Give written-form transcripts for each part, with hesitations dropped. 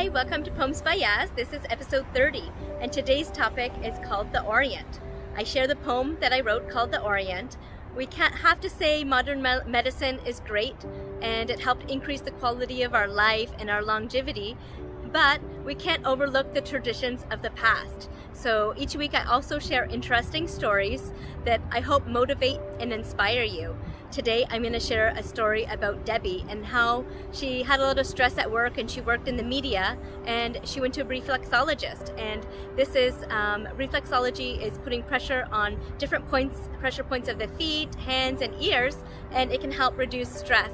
Hi, welcome to Poems by Yas. This is episode 30, and today's topic is called The Orient. I share the poem that I wrote called The Orient. We can't have to say modern medicine is great, and it helped increase the quality of our life and our longevity, but we can't overlook the traditions of the past. So each week I also share interesting stories that I hope motivate and inspire you. Today I'm going to share a story about Debbie and how she had a lot of stress at work, and she worked in the media, and she went to a reflexologist. And this is reflexology is putting pressure on different pressure points of the feet, hands, and ears, and it can help reduce stress.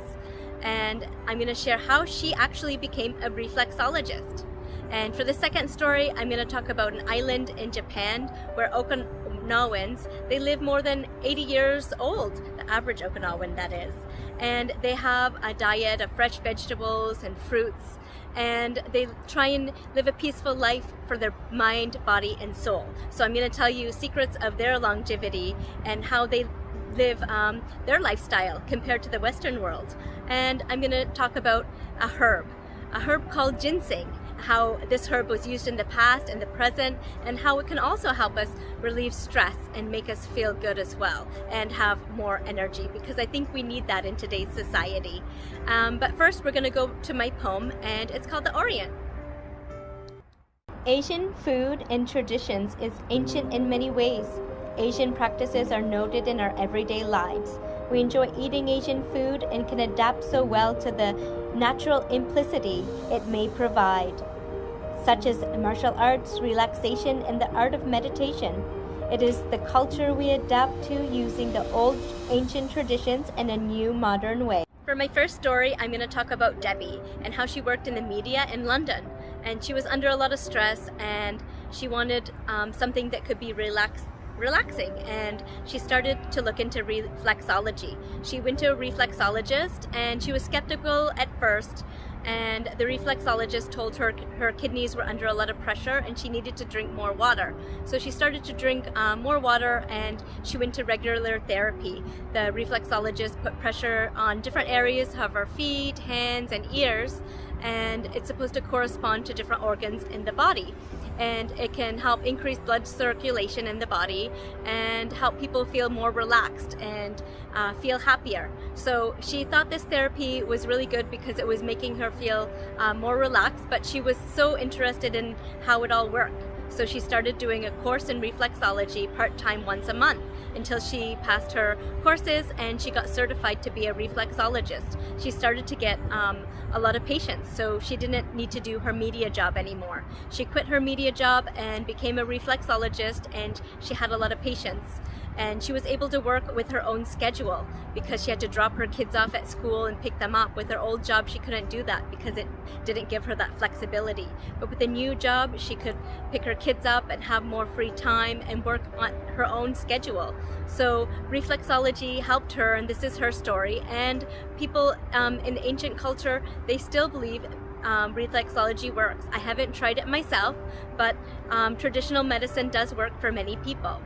And I'm going to share how she actually became a reflexologist. And for the second story, I'm going to talk about an island in Japan where Okinawans, they live more than 80 years old, the average Okinawan that is. And they have a diet of fresh vegetables and fruits, and they try and live a peaceful life for their mind, body, and soul. So I'm going to tell you secrets of their longevity and how they live their lifestyle compared to the Western world. And I'm going to talk about a herb called ginseng, how this herb was used in the past and the present, and how it can also help us relieve stress and make us feel good as well and have more energy, because I think we need that in today's society. But first we're going to go to my poem, and it's called The Orient. Asian food and traditions is ancient in many ways. Asian practices are noted in our everyday lives. We enjoy eating Asian food and can adapt so well to the natural implicity it may provide, such as martial arts, relaxation, and the art of meditation. It is the culture we adapt to using the old ancient traditions in a new modern way. For my first story, I'm going to talk about Debbie and how she worked in the media in London. And she was under a lot of stress, and she wanted something that could be relaxing, and she started to look into reflexology. She went to a reflexologist, and she was skeptical at first, and the reflexologist told her her kidneys were under a lot of pressure and she needed to drink more water. So she started to drink more water, and she went to regular therapy. The reflexologist put pressure on different areas of her feet, hands, and ears, and it's supposed to correspond to different organs in the body. And it can help increase blood circulation in the body and help people feel more relaxed and feel happier. So she thought this therapy was really good because it was making her feel more relaxed, but she was so interested in how it all worked. So she started doing a course in reflexology part-time once a month until she passed her courses and she got certified to be a reflexologist. She started to get a lot of patients, so she didn't need to do her media job anymore. She quit her media job and became a reflexologist, and she had a lot of patients. And she was able to work with her own schedule because she had to drop her kids off at school and pick them up. With her old job, she couldn't do that because it didn't give her that flexibility. But with the new job, she could pick her kids up and have more free time and work on her own schedule. So reflexology helped her, and this is her story. And people in ancient culture, they still believe reflexology works. I haven't tried it myself, but traditional medicine does work for many people.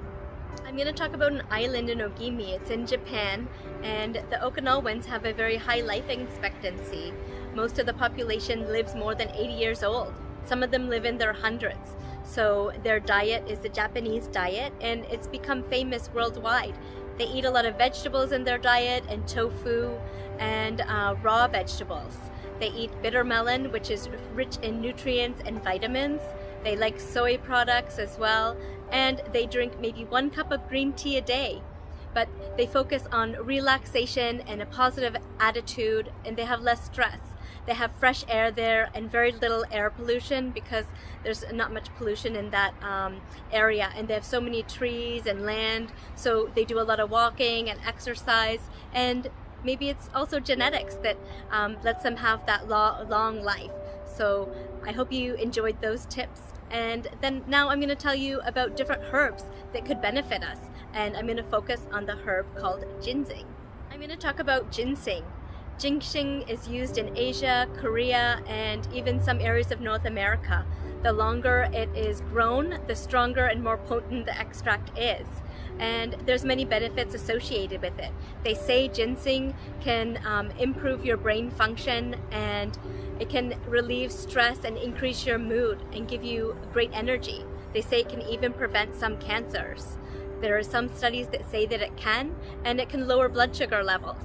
I'm going to talk about an island in Ogimi. It's in Japan, and the Okinawans have a very high life expectancy. Most of the population lives more than 80 years old. Some of them live in their hundreds. So their diet is the Japanese diet, and it's become famous worldwide. They eat a lot of vegetables in their diet, and tofu, and raw vegetables. They eat bitter melon, which is rich in nutrients and vitamins. They like soy products as well, and they drink maybe 1 cup of green tea a day. But they focus on relaxation and a positive attitude, and they have less stress. They have fresh air there and very little air pollution because there's not much pollution in that area, and they have so many trees and land, so they do a lot of walking and exercise, and maybe it's also genetics that lets them have that long life. So I hope you enjoyed those tips. And then now I'm going to tell you about different herbs that could benefit us. And I'm going to focus on the herb called ginseng. I'm going to talk about ginseng. Ginseng is used in Asia, Korea, and even some areas of North America. The longer it is grown, the stronger and more potent the extract is. And there's many benefits associated with it. They say ginseng can improve your brain function, and it can relieve stress and increase your mood and give you great energy. They say it can even prevent some cancers. There are some studies that say that it can, and it can lower blood sugar levels.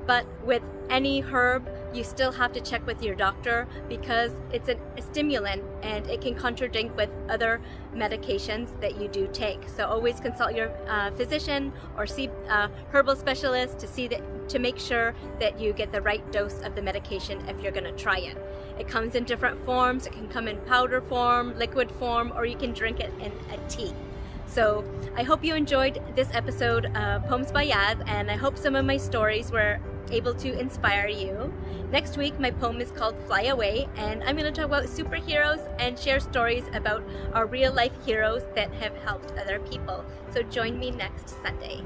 But with any herb, you still have to check with your doctor because it's a stimulant and it can contradict with other medications that you do take. So always consult your physician or see a herbal specialist to make sure that you get the right dose of the medication if you're going to try it. It comes in different forms. It can come in powder form, liquid form, or you can drink it in a tea. So I hope you enjoyed this episode of Poems by Yas, and I hope some of my stories were able to inspire you. Next week, my poem is called Fly Away, and I'm going to talk about superheroes and share stories about our real life heroes that have helped other people. So join me next Sunday.